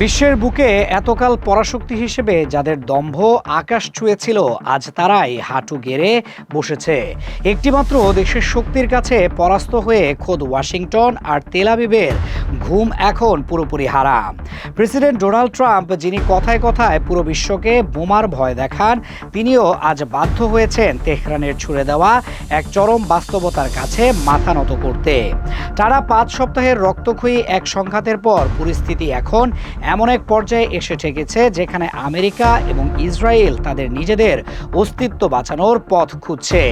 বিশ্বের বুকে এতকাল পরাশক্তি হিসেবে যাদের দম্ভ আকাশ ছুঁয়েছিল, আজ তারাই হাঁটু গেড়ে বসেছে। একটিমাত্র দেশের শক্তির কাছে পরাস্ত হয়ে খোদ ওয়াশিংটন আর তেল আবিবের ঘুম এখন পুরোপুরি হারাম। প্রেসিডেন্ট ডোনাল্ড ট্রাম্প, যিনি কথায় কথায় পুরো বিশ্বকে বোমার ভয় দেখান, তিনিও আজ বাধ্য হয়েছেন তেহরানের ছুড়ে দেওয়া এক চরম বাস্তবতার কাছে মাথা নত করতে। টানা 5 সপ্তাহের রক্তক্ষয়ী এক সংঘাতের পর পরিস্থিতি এখন এমন এক পর্যায়ে এসে ঠেকেছে যেখানে আমেরিকা এবং ইসরায়েল তাদের নিজেদের অস্তিত্ব বাঁচানোর পথ খুঁজছে।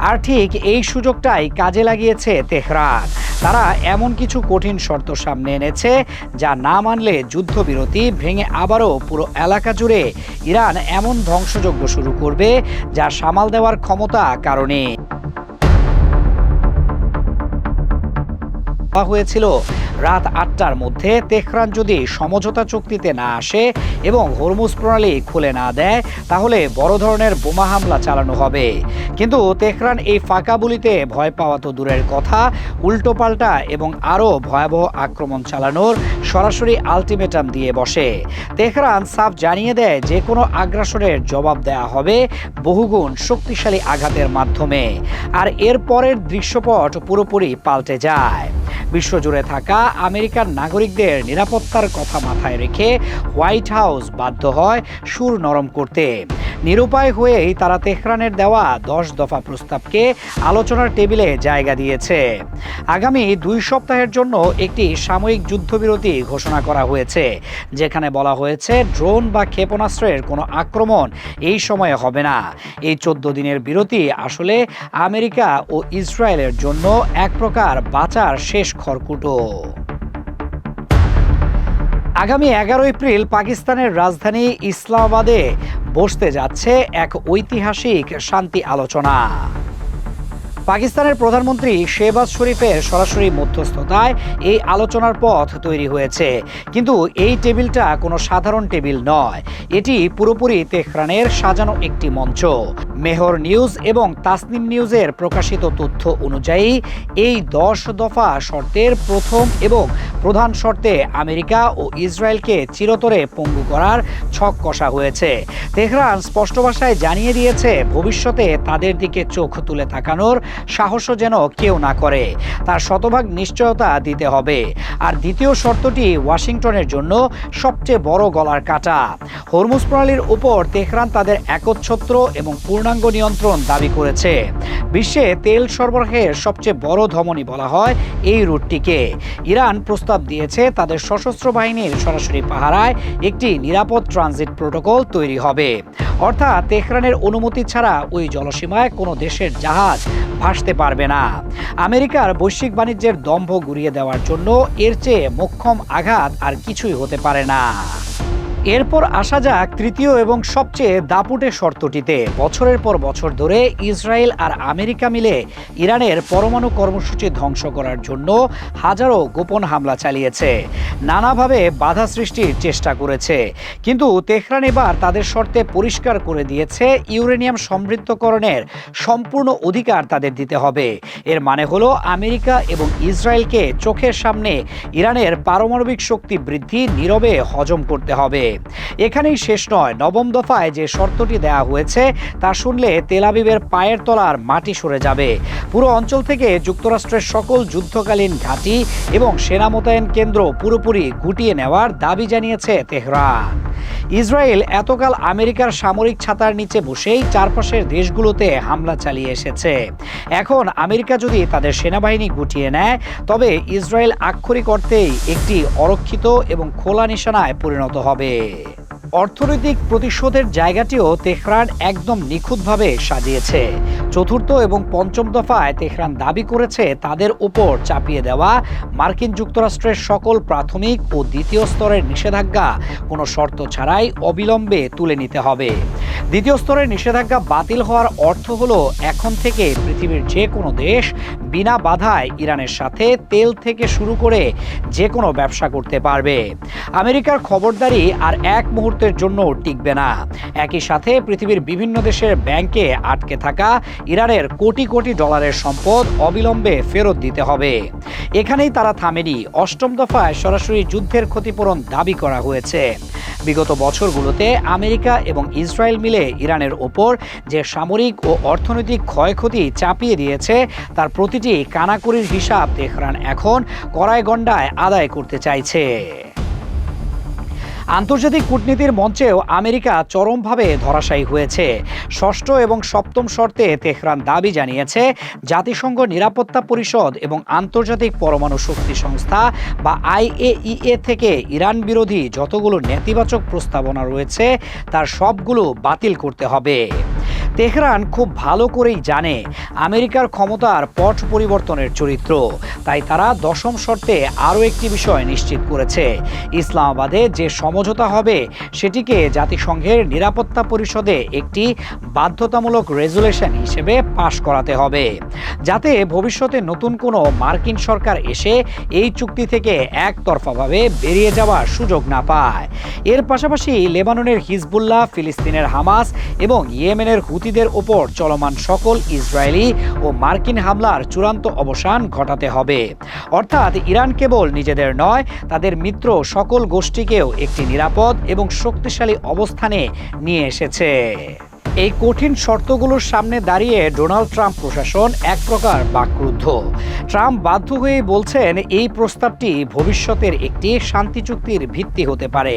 আর ঠিক এই সুযোগটাই কাজে লাগিয়েছে তেহরান। তারা এমন কিছু কঠিন শর্ত সামনে এনেছে যা না মানলে যুদ্ধবিরতি ভেঙে আবারও পুরো এলাকা জুড়ে ইরান এমন ধ্বংসযজ্ঞ শুরু করবে যা সামাল দেওয়ার ক্ষমতা কারণে হয়েছিল রাত 8টার মধ্যে তেহরান যদি সমঝোতা চুক্তিতে না আসে এবং হরমুজ প্রণালী খুলে না দেয়, তাহলে বড় ধরনের বোমা হামলা চালানো হবে। কিন্তু তেহরান এই ফাঁকা বুলিতে ভয় পাওয়া তো দূরের কথা, উল্টোপাল্টা এবং আরও ভয়াবহ আক্রমণ চালানোর সরাসরি আলটিমেটাম দিয়ে বসে। তেহরান সাফ জানিয়ে দেয় যে কোনো আগ্রাসনের জবাব দেওয়া হবে বহুগুণ শক্তিশালী আঘাতের মাধ্যমে। আর এর পরের দৃশ্যপট পুরোপুরি পাল্টে যায়। বিশ্বজুড়ে থাকা আমেরিকান নাগরিকদের নিরাপত্তার কথা মাথায় রেখে হোয়াইট হাউস বাধ্য হয় সুর নরম করতে। নিরুপায় হয়েই তারা তেহরানের দেওয়া 10 দফা প্রস্তাবকে আলোচনার টেবিলে জায়গা দিয়েছে। আগামী 2 সপ্তাহের জন্য একটি সাময়িক যুদ্ধবিরতি ঘোষণা করা হয়েছে, যেখানে বলা হয়েছে ড্রোন বা ক্ষেপণাস্ত্রের কোনো আক্রমণ এই সময়ে হবে না। এই 14 দিনের বিরতি আসলে আমেরিকা ও ইসরায়েলের জন্য এক প্রকার বাঁচার শেষ খড়কুটো। আগামী 11 এপ্রিল পাকিস্তানের রাজধানী ইসলামাবাদে বসতে যাচ্ছে এক ঐতিহাসিক শান্তি আলোচনা। পাকিস্তানের প্রধানমন্ত্রী শেহবাজ শরীফের সরাসরি মধ্যস্থতায় এই আলোচনার পথ তৈরি হয়েছে। কিন্তু এই টেবিলটা কোনো সাধারণ টেবিল নয়, এটি পুরোপুরি তেহরানের সাজানো একটি মঞ্চ। মেহর নিউজ এবং তাসনিম নিউজের প্রকাশিত তথ্য অনুযায়ী এই 10 দফা শর্তের প্রথম এবং প্রধান শর্তে আমেরিকা ও ইসরায়েলকে চিরতরে পঙ্গু করার ছক কষা হয়েছে। তেহরান স্পষ্ট ভাষায় জানিয়ে দিয়েছে ভবিষ্যতে তাদের দিকে চোখ তুলে তাকানোর সাহসও যেন কেউ না করে, তার শতভাগ নিশ্চয়তা দিতে হবে। আর দ্বিতীয় শর্তটি ওয়াশিংটনের জন্য সবচেয়ে বড় গলার কাটা। হরমুজ প্রণালীর উপর তেহরান তাদের একচ্ছত্র এবং পূর্ণাঙ্গ নিয়ন্ত্রণ দাবি করেছে। বিশ্বে তেল সরবরাহের সবচেয়ে বড় ধমনী বলা হয় এই রুটটিকে। ইরান প্রস্তাব দিয়েছে তাদের সশস্ত্র বাহিনীর সরাসরি পাহারায় একটি নিরাপদ ট্রানজিট প্রোটোকল তৈরি হবে। অর্থাৎ তেহরানের অনুমতি ছাড়া ওই জলসীমায় কোনো দেশের জাহাজ ভাসতে পারবে না। আমেরিকার বৈশ্বিক বাণিজ্যের দম্ভ গুঁড়িয়ে দেওয়ার জন্য এর চেয়ে মোক্ষম আঘাত আর কিছুই হতে পারে না। এরপর আসা যাক তৃতীয় এবং সবচেয়ে দাপুটে শর্তটিতে। বছরের পর বছর ধরে ইসরায়েল আর আমেরিকা মিলে ইরানের পরমাণু কর্মসূচি ধ্বংস করার জন্য হাজারো গোপন হামলা চালিয়েছে, নানাভাবে বাধা সৃষ্টির চেষ্টা করেছে। কিন্তু তেহরান এবার তাদের শর্তে পরিষ্কার করে দিয়েছে ইউরেনিয়াম সমৃদ্ধকরণের সম্পূর্ণ অধিকার তাদের দিতে হবে। এর মানে হলো আমেরিকা এবং ইসরায়েলকে চোখের সামনে ইরানের পারমাণবিক শক্তি বৃদ্ধি নীরবে হজম করতে হবে। এখানেই শেষ নয়, 9ম দফায় যে শর্তটি দেয়া হয়েছে তা শুনলে তেল আবিবের পায়ের তলার মাটি সরে যাবে। পুরো অঞ্চল থেকে যুক্তরাষ্ট্রের সকল যুদ্ধকালীন ঘাঁটি এবং সেনা মোতায়েন কেন্দ্র পুরোপুরি গুটিয়ে নেওয়ার দাবি জানিয়েছে তেহরান। ইসরায়েল এতকাল আমেরিকার সামরিক ছাতার নিচে বসেই চারপাশের দেশগুলোতে হামলা চালিয়ে এসেছে। এখন আমেরিকা যদি তাদের সেনাবাহিনী গুটিয়ে নেয়, তবে ইসরায়েল আক্ষরিক অর্থেই একটি অরক্ষিত এবং খোলা নিশানায় পরিণত হবে। অর্থনৈতিক প্রতিশোধের জায়গাটিও তেহরান একদম নিখুঁতভাবে সাজিয়েছে। চতুর্থ এবং পঞ্চম দফায় তেহরান দাবি করেছে তাদের উপর চাপিয়ে দেওয়া মার্কিন যুক্তরাষ্ট্রের সকল প্রাথমিক ও দ্বিতীয় স্তরের নিষেধাজ্ঞা কোনো শর্ত ছাড়াই অবিলম্বে তুলে নিতে হবে। দ্বিতীয় স্তরের নিষেধাজ্ঞা বাতিল হওয়ার অর্থ হলো এখন থেকে পৃথিবীর যে কোনো দেশ বিনা বাধায় ইরানের সাথে তেল থেকে শুরু করে যে কোনো ব্যবসা করতে পারবে। আমেরিকার খবরদারি আর এক মুহূর্তের জন্য টিকবে না। একই সাথে পৃথিবীর বিভিন্ন দেশের ব্যাংকে আটকে থাকা ইরানের কোটি কোটি ডলারের সম্পদ অবিলম্বে ফেরত দিতে হবে। এখানেই তারা থামেনি। অষ্টম দফায় সরাসরি যুদ্ধের ক্ষতিপূরণ দাবি করা হয়েছে। বিগত বছরগুলোতে আমেরিকা এবং ইসরায়েল মিলে ইরানের ওপর যে সামরিক ও অর্থনৈতিক ক্ষয়ক্ষতি চাপিয়ে দিয়েছে তার প্রতিটি কানাকড়ির হিসাব তেহরান এখন কড়ায় গণ্ডায় আদায় করতে চাইছে। আন্তর্জাতিক কূটনীতির মঞ্চেও আমেরিকা চরমভাবে ধরাশায়ী হয়েছে। ষষ্ঠ এবং সপ্তম শর্তে তেহরান দাবি জানিয়েছে জাতিসংঘ নিরাপত্তা পরিষদ এবং আন্তর্জাতিক পরমাণু শক্তি সংস্থা বা IAEA থেকে ইরান বিরোধী যতগুলো নেতিবাচক প্রস্তাবনা রয়েছে তার সবগুলো বাতিল করতে হবে। তেহরান খুব ভালো করেই জানে আমেরিকার ক্ষমতার পট পরিবর্তনের চরিত্র, তাই তারা দশম শর্তে আরও একটি বিষয় নিশ্চিত করেছে। ইসলামাবাদে যে সমঝোতা হবে সেটিকে জাতিসংঘের নিরাপত্তা পরিষদে একটি বাধ্যতামূলক রেজুলেশন হিসেবে পাশ করাতে হবে, যাতে ভবিষ্যতে নতুন কোনো মার্কিন সরকার এসে এই চুক্তি থেকে একতরফাভাবে বেরিয়ে যাওয়ার সুযোগ না পায়। এর পাশাপাশি লেবাননের হিজবুল্লাহ, ফিলিস্তিনের হামাস এবং ইয়েমেনের হুতিদের ওপর চলমান সকল ইসরায়েলি ও মার্কিন হামলার চূড়ান্ত অবসান ঘটাতে হবে। অর্থাৎ ইরান কেবল নিজেদের নয়, তাদের মিত্র সকল গোষ্ঠীকেও একটি নিরাপদ এবং শক্তিশালী অবস্থানে নিয়ে এসেছে। এই কঠিন শর্তগুলোর সামনে দাঁড়িয়ে ডোনাল্ড ট্রাম্প প্রশাসন এক প্রকার বাকরুদ্ধ। ট্রাম্প বাধ্য হয়ে বলছেন এই প্রস্তাবটি ভবিষ্যতের একটি শান্তি চুক্তির ভিত্তি হতে পারে,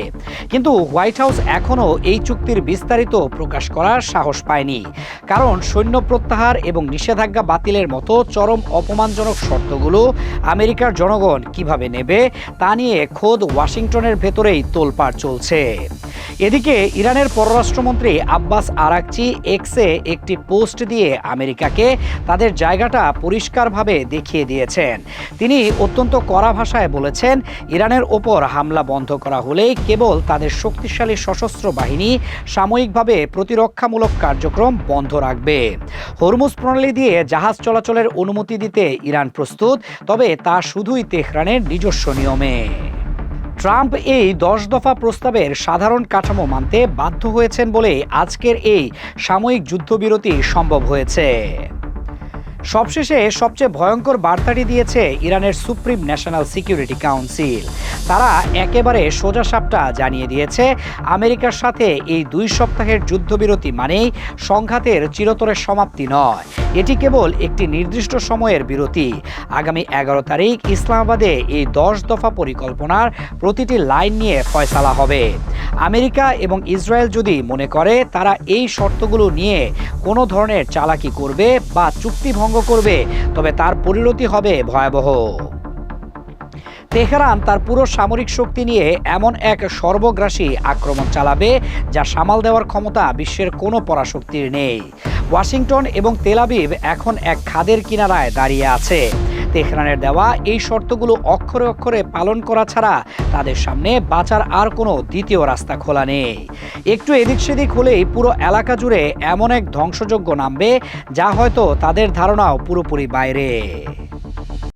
কিন্তু হোয়াইট হাউস এখনও এই চুক্তির বিস্তারিত প্রকাশ করার সাহস পায়নি। কারণ সৈন্য প্রত্যাহার এবং নিষেধাজ্ঞা বাতিলের মতো চরম অপমানজনক শর্তগুলো আমেরিকার জনগণ কিভাবে নেবে তা নিয়ে খোদ ওয়াশিংটনের ভেতরেই তোলপাড় চলছে। এদিকে ইরানের পররাষ্ট্রমন্ত্রী আব্বাস আরাকচি এক্সে একটি পোস্ট দিয়ে আমেরিকাকে তাদের জায়গাটা পরিষ্কারভাবে দেখিয়ে দিয়েছেন। তিনি অত্যন্ত কড়া ভাষায় বলেছেন, ইরানের ওপর হামলা বন্ধ করা হলেই কেবল তাদের শক্তিশালী সশস্ত্র বাহিনী সাময়িকভাবে প্রতিরক্ষামূলক কার্যক্রম বন্ধ রাখবে। হরমুজ প্রণালী দিয়ে জাহাজ চলাচলের অনুমতি দিতে ইরান প্রস্তুত, তবে তা শুধুই তেহরানের নিজস্ব নিয়মে। ট্রাম্প এই 10 দফা প্রস্তাবের সাধারণ কাঠামো মানতে বাধ্য হয়েছেন বলে আজকের এই সাময়িক যুদ্ধবিরতি সম্ভব হয়েছে। সবশেষে সবচেয়ে ভয়ঙ্কর বার্তাটি দিয়েছে ইরানের সুপ্রিম ন্যাশনাল সিকিউরিটি কাউন্সিল। তারা একেবারে সোজাসাপটা জানিয়ে দিয়েছে আমেরিকার সাথে এই 2 সপ্তাহের যুদ্ধবিরতি মানেই সংঘাতের চিরতরের সমাপ্তি নয়, এটি কেবল একটি নির্দিষ্ট সময়ের বিরতি। আগামী 11 তারিখ ইসলামাবাদে এই 10 দফা পরিকল্পনার প্রতিটি লাইন নিয়ে ফয়সালা হবে। আমেরিকা এবং ইসরায়েল যদি মনে করে তারা এই শর্তগুলো নিয়ে কোনো ধরনের চালাকি করবে বা চুক্তি ভঙ্গ করবে, তবে তার পরিণতি হবে ভয়াবহ। তেহরান তার পুরো সামরিক শক্তি নিয়ে এমন এক সর্বগ্রাসী আক্রমণ চালাবে যা সামাল দেওয়ার ক্ষমতা বিশ্বের কোনো পরাশক্তির নেই। ওয়াশিংটন এবং তেল আবিব এখন এক খাদের কিনারায় দাঁড়িয়ে আছে। তেহরানের দেওয়া এই শর্তগুলো অক্ষরে অক্ষরে পালন করা ছাড়া তাদের সামনে বাঁচার আর কোনো দ্বিতীয় রাস্তা খোলা নেই। একটু এদিক সেদিক হলেই পুরো এলাকা জুড়ে এমন এক ধ্বংসযজ্ঞ নামবে যা হয়তো তাদের ধারণাও পুরোপুরি বাইরে।